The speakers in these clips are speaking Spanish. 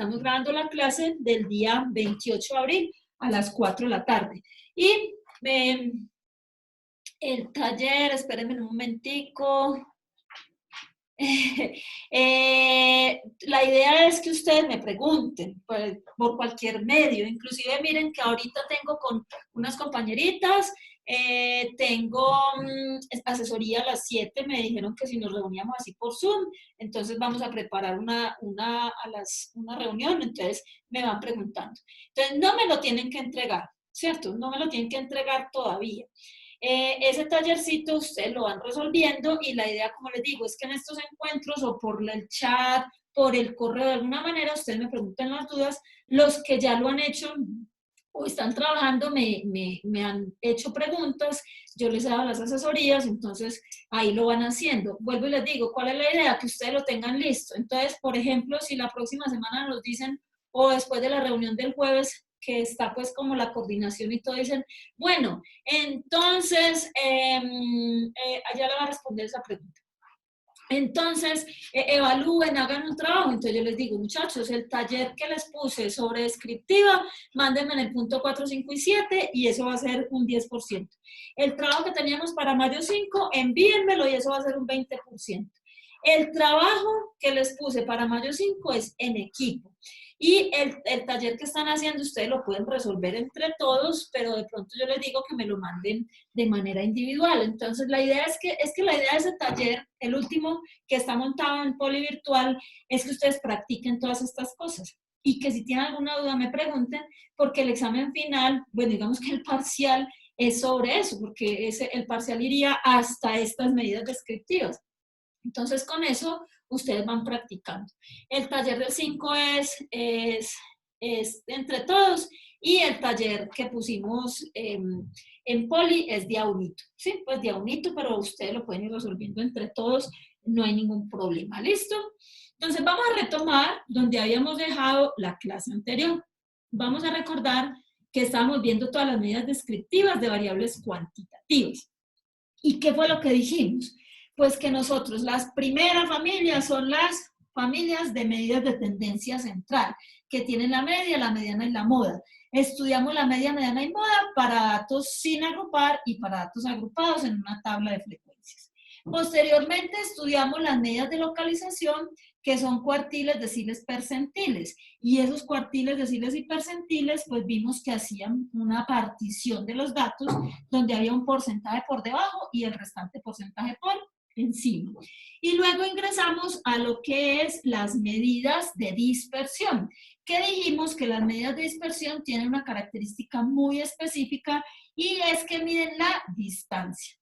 Estamos grabando la clase del día 28 de abril a las 4 de la tarde. Y el taller, espérenme un momentico. La idea es que ustedes me pregunten por cualquier medio. Inclusive miren que ahorita tengo con unas compañeritas, tengo asesoría a las 7, me dijeron que si nos reuníamos así por Zoom, entonces vamos a preparar una reunión, entonces me van preguntando. Entonces no me lo tienen que entregar, ¿cierto? No me lo tienen que entregar todavía. Ese tallercito ustedes lo van resolviendo y la idea, como les digo, es que en estos encuentros o por el chat, por el correo, de alguna manera, ustedes me pregunten las dudas. Los que ya lo han hecho o están trabajando me han hecho preguntas, yo les he dado las asesorías, entonces ahí lo van haciendo. Vuelvo y les digo, ¿cuál es la idea? Que ustedes lo tengan listo. Entonces, por ejemplo, si la próxima semana nos dicen, o después de la reunión del jueves, que está pues como la coordinación y todo, dicen, bueno, entonces, allá le va a responder esa pregunta. Entonces, evalúen, hagan un trabajo. Entonces yo les digo, muchachos, el taller que les puse sobre descriptiva, mándenme en el punto 4, 5 y 7 y eso va a ser un 10%. El trabajo que teníamos para mayo 5, envíenmelo y eso va a ser un 20%. El trabajo que les puse para mayo 5 es en equipo. Y el taller que están haciendo, ustedes lo pueden resolver entre todos, pero de pronto yo les digo que me lo manden de manera individual. Entonces, la idea es que la idea de ese taller, el último que está montado en Poli Virtual, es que ustedes practiquen todas estas cosas. Y que si tienen alguna duda me pregunten, porque el examen final, bueno, digamos que el parcial es sobre eso, porque el parcial iría hasta estas medidas descriptivas. Entonces, con eso, ustedes van practicando. El taller del 5 es entre todos y el taller que pusimos en Poli es día unito. Sí, pues día unito, pero ustedes lo pueden ir resolviendo entre todos, no hay ningún problema. ¿Listo? Entonces, vamos a retomar donde habíamos dejado la clase anterior. Vamos a recordar que estábamos viendo todas las medidas descriptivas de variables cuantitativas. ¿Y qué fue lo que dijimos? Pues que nosotros, las primeras familias son las familias de medidas de tendencia central, que tienen la media, la mediana y la moda. Estudiamos la media, mediana y moda para datos sin agrupar y para datos agrupados en una tabla de frecuencias. Posteriormente estudiamos las medidas de localización, que son cuartiles, deciles, percentiles. Y esos cuartiles, deciles y percentiles, pues vimos que hacían una partición de los datos donde había un porcentaje por debajo y el restante porcentaje por encima. Y luego ingresamos a lo que es las medidas de dispersión, que dijimos que las medidas de dispersión tienen una característica muy específica y es que miden la distancia.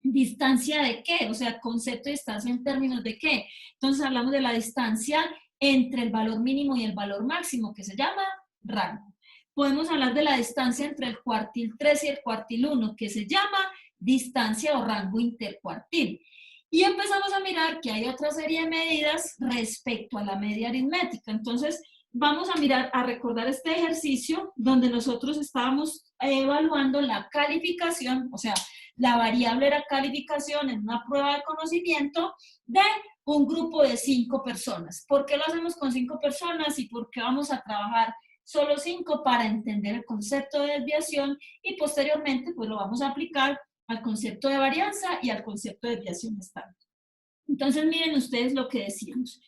¿Distancia de qué? O sea, concepto de distancia en términos de qué. Entonces hablamos de la distancia entre el valor mínimo y el valor máximo, que se llama rango. Podemos hablar de la distancia entre el cuartil 3 y el cuartil 1, que se llama distancia o rango intercuartil. Y empezamos a mirar que hay otra serie de medidas respecto a la media aritmética. Entonces, vamos a mirar, a recordar este ejercicio donde nosotros estábamos evaluando la calificación, o sea, la variable era calificación en una prueba de conocimiento de un grupo de 5 personas. ¿Por qué lo hacemos con 5 personas y por qué vamos a trabajar solo 5? Para entender el concepto de desviación y posteriormente pues lo vamos a aplicar al concepto de varianza y al concepto de desviación estándar. Entonces miren ustedes lo que decíamos.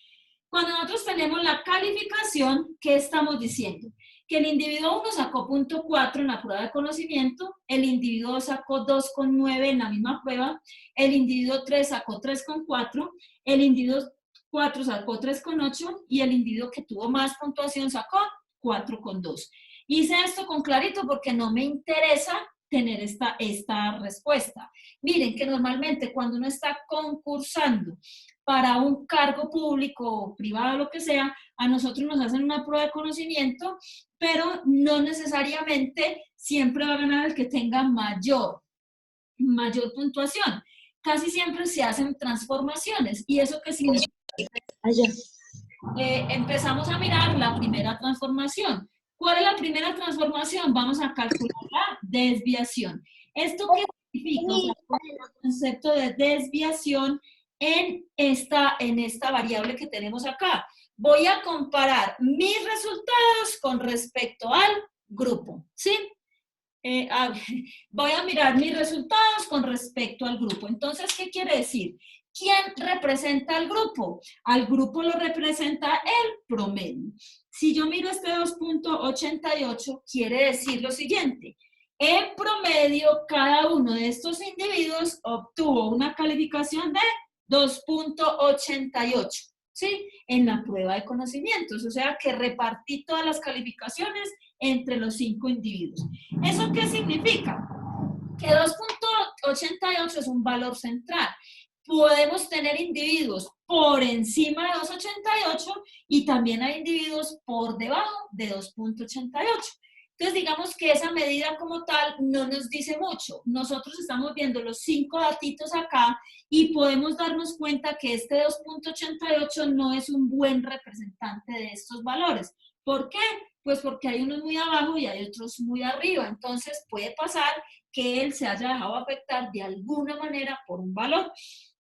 Cuando nosotros tenemos la calificación, ¿qué estamos diciendo? Que el individuo 1 sacó 0.4 en la prueba de conocimiento, el individuo 2 sacó 2.9 en la misma prueba, el individuo 3 sacó 3.4, el individuo 4 sacó 3.8 y el individuo que tuvo más puntuación sacó 4.2. Hice esto con clarito porque no me interesa tener esta respuesta. Miren que normalmente cuando uno está concursando para un cargo público, privado, lo que sea, a nosotros nos hacen una prueba de conocimiento, pero no necesariamente siempre va a ganar el que tenga mayor puntuación. Casi siempre se hacen transformaciones. ¿Y eso qué significa? Allá. Empezamos a mirar la primera transformación. ¿Cuál es la primera transformación? Vamos a calcular la desviación. ¿Esto qué significa? O sea, el concepto de desviación en esta variable que tenemos acá. Voy a comparar mis resultados con respecto al grupo, ¿sí? Voy a mirar mis resultados con respecto al grupo. Entonces, ¿qué quiere decir? ¿Quién representa al grupo? Al grupo lo representa el promedio. Si yo miro este 2.88, quiere decir lo siguiente. En promedio, cada uno de estos individuos obtuvo una calificación de 2.88, ¿sí? En la prueba de conocimientos. O sea, que repartí todas las calificaciones entre los 5 individuos. ¿Eso qué significa? Que 2.88 es un valor central. Podemos tener individuos por encima de 2.88 y también hay individuos por debajo de 2.88. Entonces, digamos que esa medida como tal no nos dice mucho. Nosotros estamos viendo los 5 datitos acá y podemos darnos cuenta que este 2.88 no es un buen representante de estos valores. ¿Por qué? Pues porque hay unos muy abajo y hay otros muy arriba. Entonces, puede pasar que él se haya dejado afectar de alguna manera por un valor.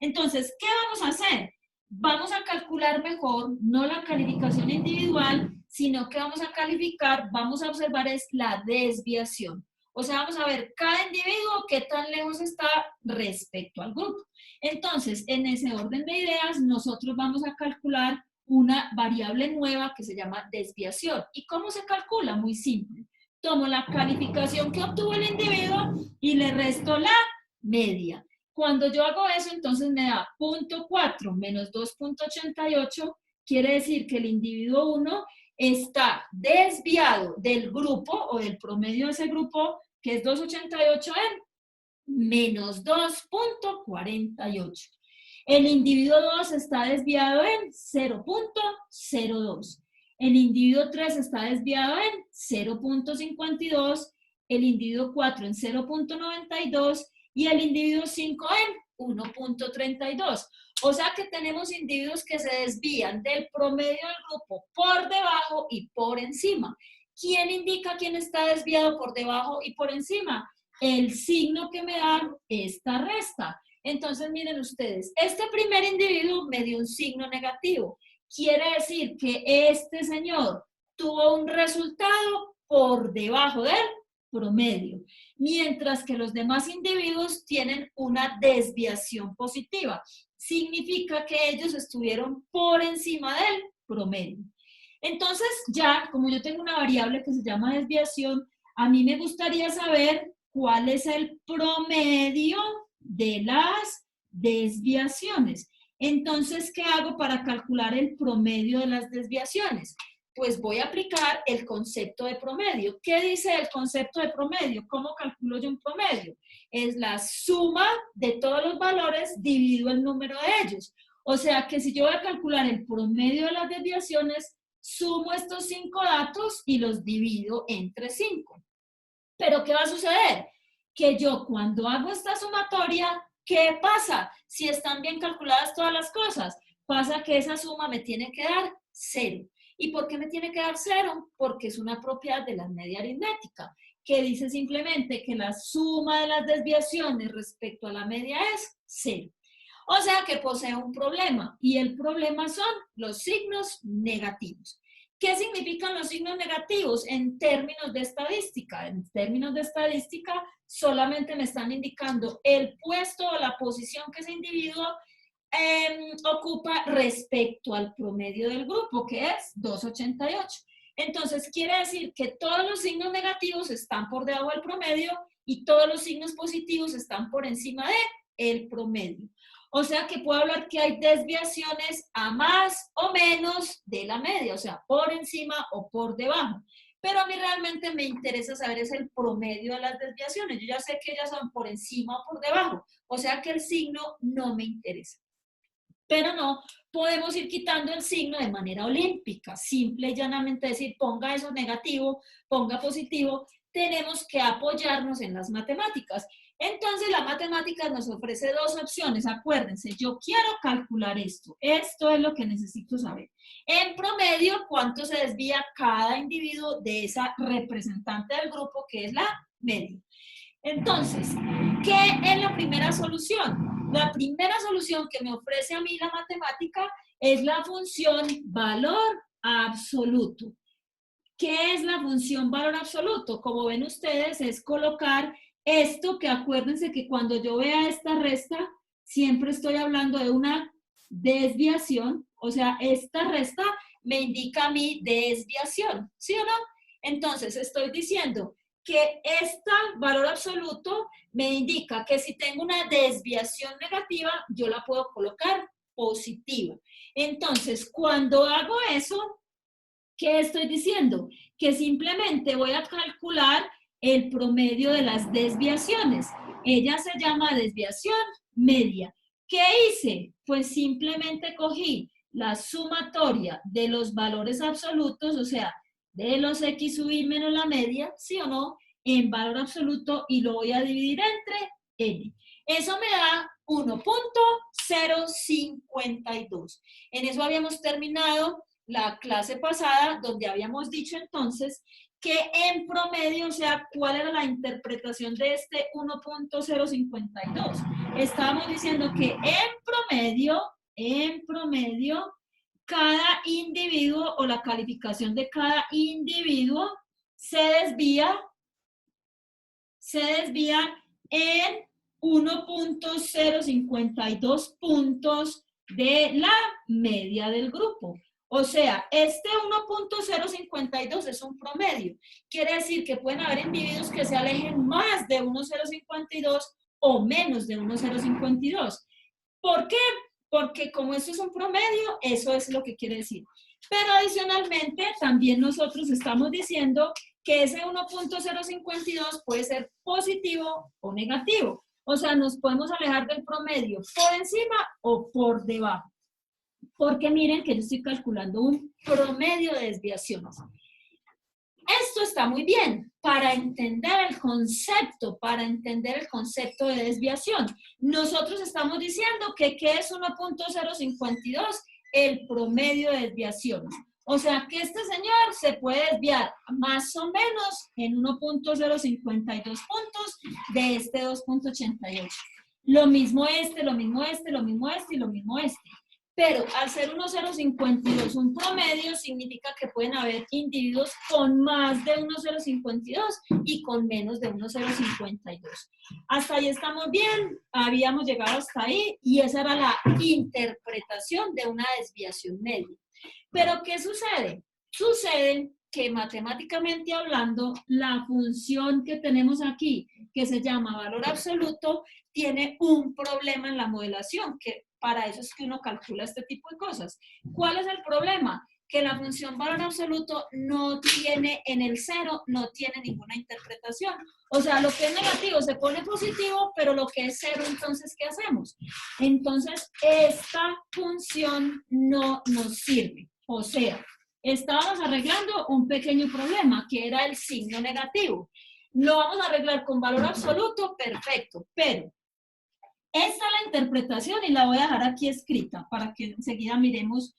Entonces, ¿qué vamos a hacer? Vamos a calcular mejor, no la calificación individual, sino que vamos a calificar, vamos a observar es la desviación. O sea, vamos a ver cada individuo qué tan lejos está respecto al grupo. Entonces, en ese orden de ideas, nosotros vamos a calcular una variable nueva que se llama desviación. ¿Y cómo se calcula? Muy simple. Tomo la calificación que obtuvo el individuo y le resto la media. Cuando yo hago eso, entonces me da 0.4 menos 2.88, quiere decir que el individuo 1 está desviado del grupo o del promedio de ese grupo, que es 2.88 en menos 2.48. El individuo 2 está desviado en 0.02. El individuo 3 está desviado en 0.52. El individuo 4 en 0.92 y el individuo 5 en 1.32. O sea que tenemos individuos que se desvían del promedio del grupo por debajo y por encima. ¿Quién indica quién está desviado por debajo y por encima? El signo que me da esta resta. Entonces, miren ustedes, este primer individuo me dio un signo negativo. Quiere decir que este señor tuvo un resultado por debajo del promedio, mientras que los demás individuos tienen una desviación positiva. Significa que ellos estuvieron por encima del promedio. Entonces, ya, como yo tengo una variable que se llama desviación, a mí me gustaría saber cuál es el promedio de las desviaciones. Entonces, ¿qué hago para calcular el promedio de las desviaciones? Pues voy a aplicar el concepto de promedio. ¿Qué dice el concepto de promedio? ¿Cómo calculo yo un promedio? Es la suma de todos los valores dividido el número de ellos. O sea que si yo voy a calcular el promedio de las desviaciones, sumo estos 5 datos y los divido entre 5. Pero ¿qué va a suceder? Que yo cuando hago esta sumatoria, ¿qué pasa? Si están bien calculadas todas las cosas, pasa que esa suma me tiene que dar 0. ¿Y por qué me tiene que dar 0? Porque es una propiedad de la media aritmética, que dice simplemente que la suma de las desviaciones respecto a la media es 0. O sea que posee un problema, y el problema son los signos negativos. ¿Qué significan los signos negativos en términos de estadística? En términos de estadística, solamente me están indicando el puesto o la posición que ese individuo ocupa respecto al promedio del grupo, que es 2.88. Entonces, quiere decir que todos los signos negativos están por debajo del promedio y todos los signos positivos están por encima del promedio. O sea que puedo hablar que hay desviaciones a más o menos de la media, o sea, por encima o por debajo. Pero a mí realmente me interesa saber es el promedio de las desviaciones. Yo ya sé que ellas son por encima o por debajo, o sea que el signo no me interesa. Pero no podemos ir quitando el signo de manera olímpica, simple y llanamente decir ponga eso negativo, ponga positivo. Tenemos que apoyarnos en las matemáticas. Entonces la matemática nos ofrece dos opciones, acuérdense, yo quiero calcular esto es lo que necesito saber. En promedio, ¿cuánto se desvía cada individuo de esa representante del grupo que es la media? Entonces, ¿qué es la primera solución? La primera solución que me ofrece a mí la matemática es la función valor absoluto. ¿Qué es la función valor absoluto? Como ven ustedes, es colocar esto que acuérdense que cuando yo vea esta resta, siempre estoy hablando de una desviación, o sea, esta resta me indica mi desviación, ¿sí o no? Entonces, estoy diciendo que este valor absoluto me indica que si tengo una desviación negativa, yo la puedo colocar positiva. Entonces, cuando hago eso, ¿qué estoy diciendo? Que simplemente voy a calcular el promedio de las desviaciones. Ella se llama desviación media. ¿Qué hice? Pues simplemente cogí la sumatoria de los valores absolutos, o sea, de los x sub i menos la media, ¿sí o no? En valor absoluto y lo voy a dividir entre n. Eso me da 1.052. En eso habíamos terminado la clase pasada, donde habíamos dicho entonces que en promedio, o sea, cuál era la interpretación de este 1.052. Estábamos diciendo que en promedio, cada individuo o la calificación de cada individuo se desvía en 1.052 puntos de la media del grupo. O sea, este 1.052 es un promedio. Quiere decir que pueden haber individuos que se alejen más de 1.052 o menos de 1.052. ¿Por qué? Porque como esto es un promedio, eso es lo que quiere decir. Pero adicionalmente, también nosotros estamos diciendo que ese 1.052 puede ser positivo o negativo. O sea, nos podemos alejar del promedio por encima o por debajo. Porque miren que yo estoy calculando un promedio de desviaciones. Esto está muy bien para entender el concepto de desviación. Nosotros estamos diciendo que ¿qué es 1.052? El promedio de desviaciones. O sea que este señor se puede desviar más o menos en 1.052 puntos de este 2.88. Lo mismo este, lo mismo este, lo mismo este y lo mismo este. Pero al ser 1.052 un promedio, significa que pueden haber individuos con más de 1.052 y con menos de 1.052. Hasta ahí estamos bien, habíamos llegado hasta ahí y esa era la interpretación de una desviación media. Pero ¿qué sucede? Sucede que matemáticamente hablando, la función que tenemos aquí, que se llama valor absoluto, tiene un problema en la modelación, que para eso es que uno calcula este tipo de cosas. ¿Cuál es el problema? Que la función valor absoluto no tiene en el cero, no tiene ninguna interpretación. O sea, lo que es negativo se pone positivo, pero lo que es cero, entonces, ¿qué hacemos? Entonces, esta función no nos sirve. O sea, estábamos arreglando un pequeño problema, que era el signo negativo. Lo vamos a arreglar con valor absoluto, perfecto, pero esta es la interpretación y la voy a dejar aquí escrita para que enseguida miremos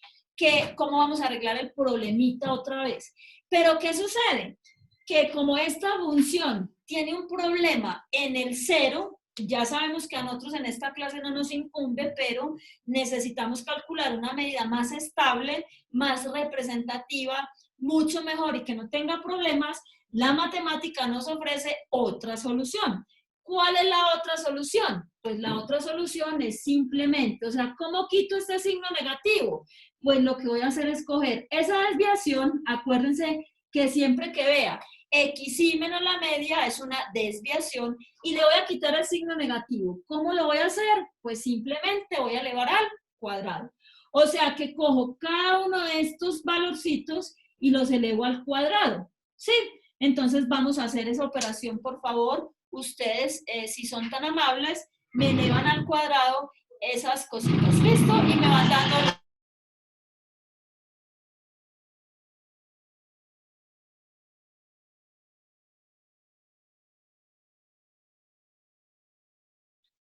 cómo vamos a arreglar el problemita otra vez. Pero, ¿qué sucede? Que como esta función tiene un problema en el cero, ya sabemos que a nosotros en esta clase no nos incumbe, pero necesitamos calcular una medida más estable, más representativa, mucho mejor y que no tenga problemas, la matemática nos ofrece otra solución. ¿Cuál es la otra solución? Pues la otra solución es simplemente, o sea, ¿cómo quito este signo negativo? Pues lo que voy a hacer es coger esa desviación, acuérdense que siempre que vea XY menos la media es una desviación y le voy a quitar el signo negativo. ¿Cómo lo voy a hacer? Pues simplemente voy a elevar al cuadrado. O sea que cojo cada uno de estos valorcitos y los elevo al cuadrado. ¿Sí? Entonces vamos a hacer esa operación, por favor. Ustedes, si son tan amables, me elevan al cuadrado esas cositas. ¿Listo? Y me van dando...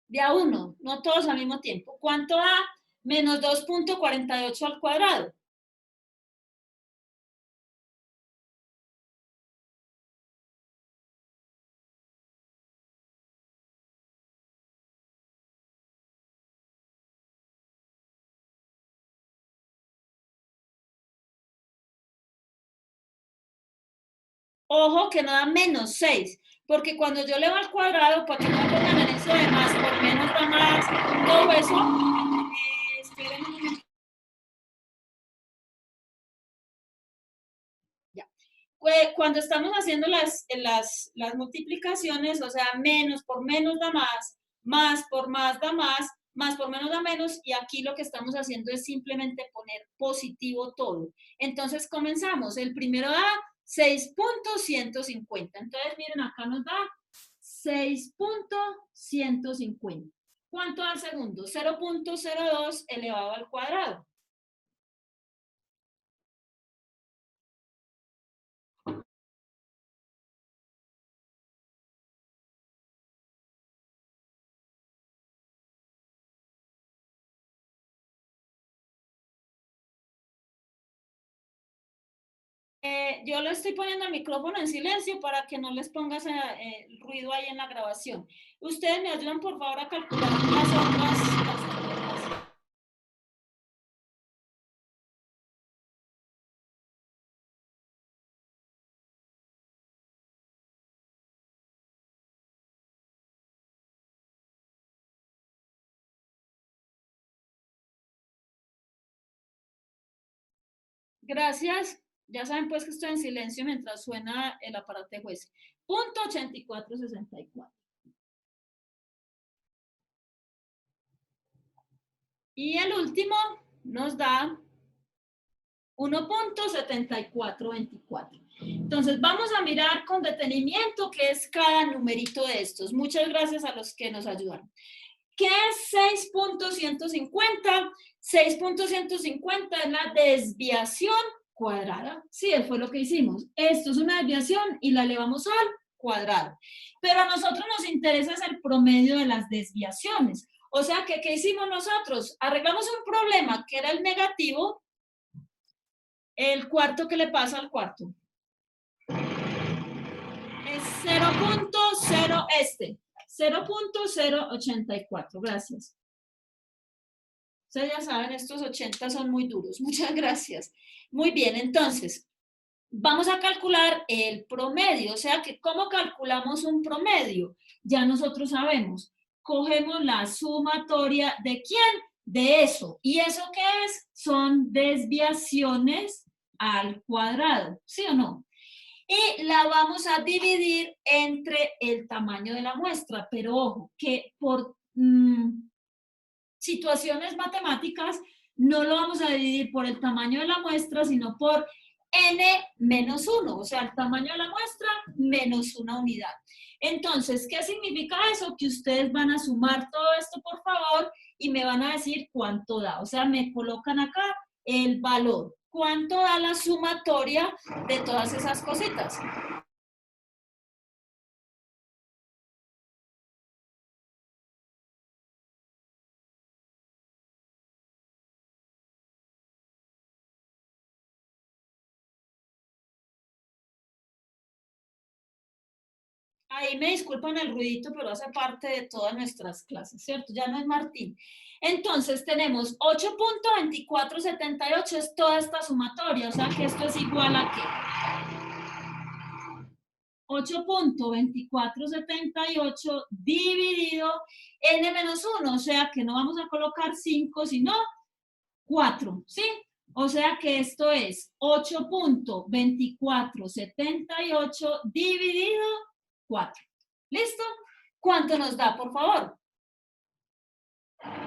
de a uno, no todos al mismo tiempo. ¿Cuánto da menos 2.48 al cuadrado? Ojo que no da menos 6, porque cuando yo le voy al cuadrado, para que no me pongan en eso de más por menos da más, todo eso, esperen un momento. Ya. Cuando estamos haciendo las multiplicaciones, o sea, menos por menos da más por más da más por menos da menos, y aquí lo que estamos haciendo es simplemente poner positivo todo. Entonces comenzamos. El primero da 6.150. Entonces, miren, acá nos da 6.150. ¿Cuánto da el segundo? 0.02 elevado al cuadrado. Yo le estoy poniendo el micrófono en silencio para que no les pongas el ruido ahí en la grabación. Ustedes me ayudan, por favor, a calcular las otras. Gracias. Ya saben pues que estoy en silencio mientras suena el aparatejo ese. Punto 8464. Y el último nos da 1.7424. Entonces vamos a mirar con detenimiento qué es cada numerito de estos. Muchas gracias a los que nos ayudaron. ¿Qué es 6.150? 6.150 es la desviación cuadrada. Sí, fue lo que hicimos. Esto es una desviación y la elevamos al cuadrado. Pero a nosotros nos interesa es el promedio de las desviaciones. O sea que, ¿qué hicimos nosotros? Arreglamos un problema que era el negativo. El cuarto, ¿qué le pasa al cuarto? Es 0.0 0.084. Gracias. Ustedes ya saben, estos 80 son muy duros. Muchas gracias. Muy bien, entonces, vamos a calcular el promedio. O sea que, ¿cómo calculamos un promedio? Ya nosotros sabemos. Cogemos la sumatoria ¿de quién? De eso. ¿Y eso qué es? Son desviaciones al cuadrado. ¿Sí o no? Y la vamos a dividir entre el tamaño de la muestra. Pero ojo, que por situaciones matemáticas no lo vamos a dividir por el tamaño de la muestra, sino por n menos 1, o sea, el tamaño de la muestra menos una unidad. Entonces, ¿qué significa eso? Que ustedes van a sumar todo esto, por favor, y me van a decir cuánto da. O sea, me colocan acá el valor. ¿Cuánto da la sumatoria de todas esas cositas? Ahí me disculpan el ruidito, pero hace parte de todas nuestras clases, ¿cierto? Ya no es Martín. Entonces tenemos 8.2478 es toda esta sumatoria, o sea que esto es igual a ¿qué? 8.2478 dividido n menos 1, o sea que no vamos a colocar 5, sino 4, ¿sí? O sea que esto es 8.2478 dividido 4. ¿Listo? ¿Cuánto nos da, por favor?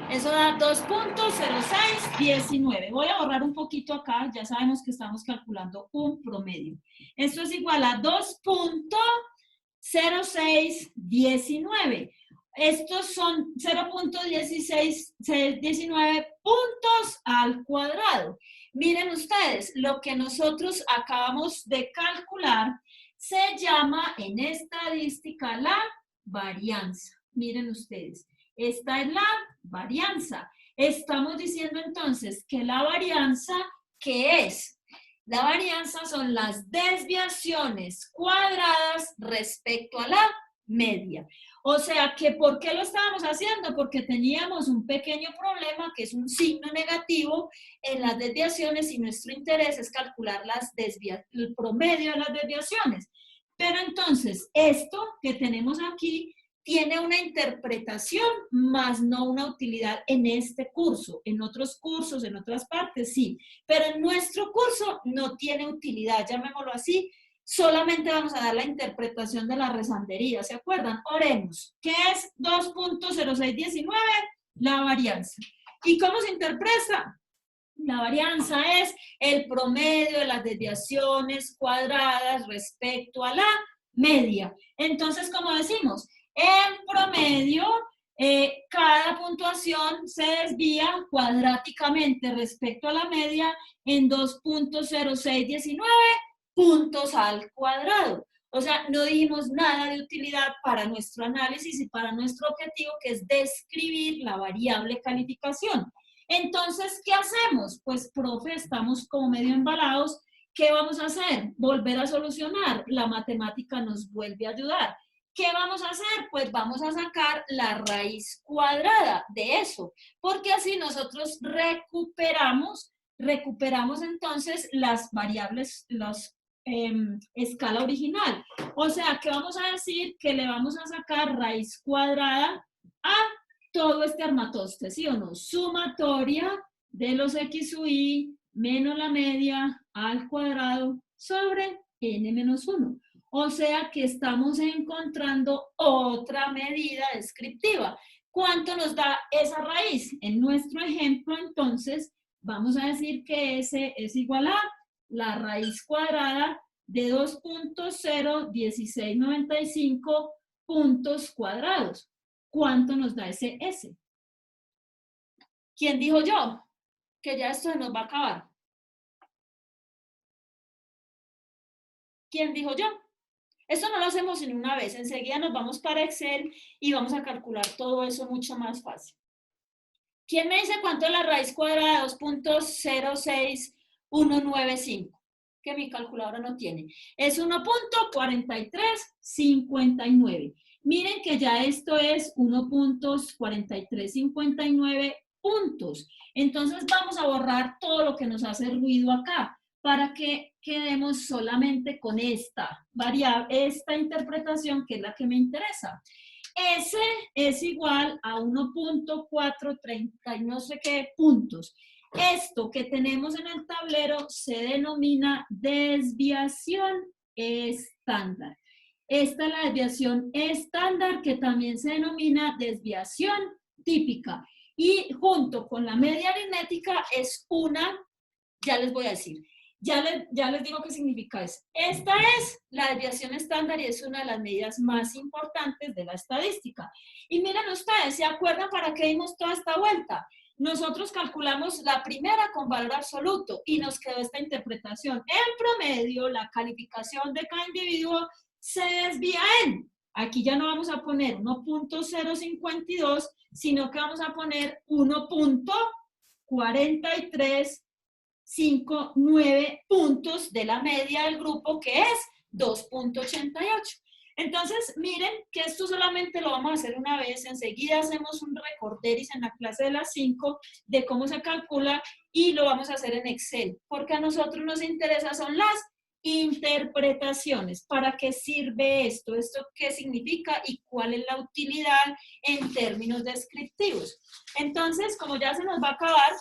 Eso da 2.0619. Voy a borrar un poquito acá, ya sabemos que estamos calculando un promedio. Esto es igual a 2.0619. Estos son 0.1619 puntos al cuadrado. Miren ustedes, lo que nosotros acabamos de calcular se llama en estadística la varianza. Miren ustedes, esta es la varianza. Estamos diciendo entonces que la varianza, ¿qué es? La varianza son las desviaciones cuadradas respecto a la media. O sea que, ¿por qué lo estábamos haciendo? Porque teníamos un pequeño problema que es un signo negativo en las desviaciones y nuestro interés es calcular el promedio de las desviaciones. Pero entonces, esto que tenemos aquí tiene una interpretación, más no una utilidad en este curso. En otros cursos, en otras partes, sí. Pero en nuestro curso no tiene utilidad, llamémoslo así. Solamente vamos a dar la interpretación de la rezandería, ¿se acuerdan? Oremos. ¿Qué es 2.0619? La varianza. ¿Y cómo se interpreta? La varianza es el promedio de las desviaciones cuadradas respecto a la media. Entonces, como decimos, en promedio, cada puntuación se desvía cuadráticamente respecto a la media en 2.0619 puntos al cuadrado. O sea, no dijimos nada de utilidad para nuestro análisis y para nuestro objetivo, que es describir la variable calificación. Entonces, ¿qué hacemos? Pues, profe, estamos como medio embalados. ¿Qué vamos a hacer? Volver a solucionar. La matemática nos vuelve a ayudar. ¿Qué vamos a hacer? Pues vamos a sacar la raíz cuadrada de eso, porque así nosotros recuperamos entonces las variables, las escala original. O sea, que vamos a decir que le vamos a sacar raíz cuadrada a todo este armatoste, ¿sí o no? Sumatoria de los x sub i menos la media al cuadrado sobre n menos 1. O sea que estamos encontrando otra medida descriptiva. ¿Cuánto nos da esa raíz? En nuestro ejemplo, entonces, vamos a decir que S es igual a la raíz cuadrada de 2.01695 puntos cuadrados. ¿Cuánto nos da ese S? ¿Quién dijo yo? Que ya esto se nos va a acabar. ¿Quién dijo yo? Esto no lo hacemos en una vez. Enseguida nos vamos para Excel y vamos a calcular todo eso mucho más fácil. ¿Quién me dice cuánto es la raíz cuadrada de 2.06195? Que mi calculadora no tiene. Es 1.4359. Miren que ya esto es 1.4359 puntos. Entonces vamos a borrar todo lo que nos hace ruido acá para que quedemos solamente con esta variable, esta interpretación que es la que me interesa. S es igual a 1.430 y no sé qué puntos. Esto que tenemos en el tablero se denomina desviación estándar. Esta es la desviación estándar, que también se denomina desviación típica. Y junto con la media aritmética es una, ya les voy a decir, ya les digo qué significa eso. Esta es la desviación estándar y es una de las medidas más importantes de la estadística. Y miren ustedes, ¿se acuerdan para qué dimos toda esta vuelta? Nosotros calculamos la primera con valor absoluto y nos quedó esta interpretación. En promedio, la calificación de cada individuo se desvía en, aquí ya no vamos a poner 1.052, sino que vamos a poner 1.4359 puntos de la media del grupo, que es 2.88. Entonces, miren que esto solamente lo vamos a hacer una vez. Enseguida hacemos un recorderis en la clase de las 5 de cómo se calcula y lo vamos a hacer en Excel, porque a nosotros nos interesa son las interpretaciones. ¿Para qué sirve esto? ¿Esto qué significa y cuál es la utilidad en términos descriptivos? Entonces, como ya se nos va a acabar,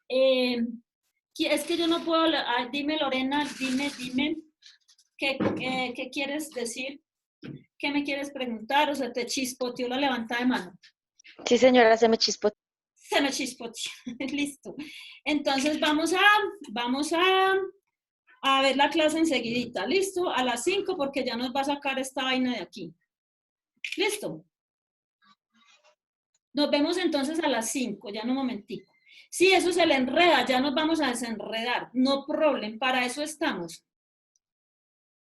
es que yo no puedo, dime Lorena, dime, ¿qué quieres decir? ¿Qué me quieres preguntar? O sea, te chispoteó la levanta de mano. Sí, señora, se me chispoteó. Se me chispoteó, listo. Entonces vamos a ver la clase enseguidita, ¿listo? A las 5 porque ya nos va a sacar esta vaina de aquí. ¿Listo? Nos vemos entonces a las 5, ya en un momentico. Si eso se le enreda, ya nos vamos a desenredar. No problem, para eso estamos.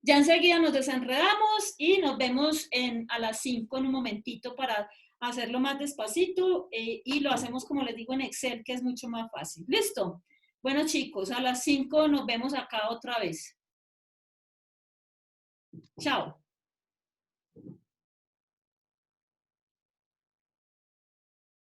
Ya enseguida nos desenredamos y nos vemos a las 5 en un momentito para hacerlo más despacito y lo hacemos, como les digo, en Excel, que es mucho más fácil. ¿Listo? Bueno, chicos, a las 5 nos vemos acá otra vez. Chao.